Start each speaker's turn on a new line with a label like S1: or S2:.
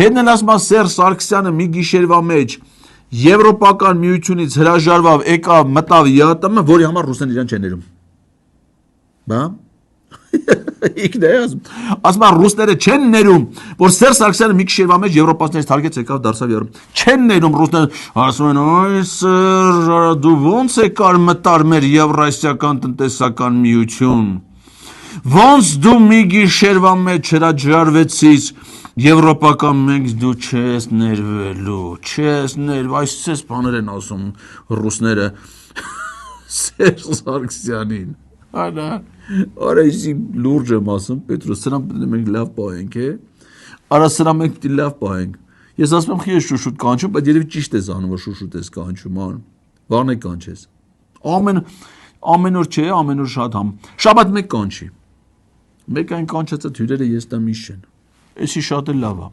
S1: Հետն էլ ասում Սերժ Սարգսյանը մի գիշերվա մեջ Եվրոպական միությունից հրաժարվավ, եկավ, մտավ ԵԱՏՄ, որի համար ռուսներն իրան չեն ներում։ Բա։ Ինքն է ասում ռուսները չեն ներում, որ Սերժ Սարգսյանը մի գիշերվա մեջ եվրոպացիներից թարգեց եկավ դարձավ Եվրոպա։ Չեն ներում ռուսները, ասում են այ Սերժ, դու ո՞նց եկար մտար մեր Եվրասիական տնտեսական միություն։ Ոնց դու մի գիշերվա մեջ հրաժարվեցիր Եվրոպական մենք դու չես ներվելու, այսպես բաներ են ասում ռուսները Սերժ Սարգսյանին։ Անա, արա իսի լուրջ եմ ասում, Պետրոս, սրանք պետք է մենք լավ պահենք, արա սրանք մենք պետք է լավ պահենք։ Ես ասում եմ խի ես շուշուտ կանչում, բայց երևի ճիշտ ես անում, որ շուշուտ ես կանչում, վաղն է կանչես։ Ամեն օր չէ, ամեն օր շատ շաբաթ մեկ կանչի։ Մեկ այն կանչածը հյուրերը ես տամ իշեն։ Էսի շատ է լավ է։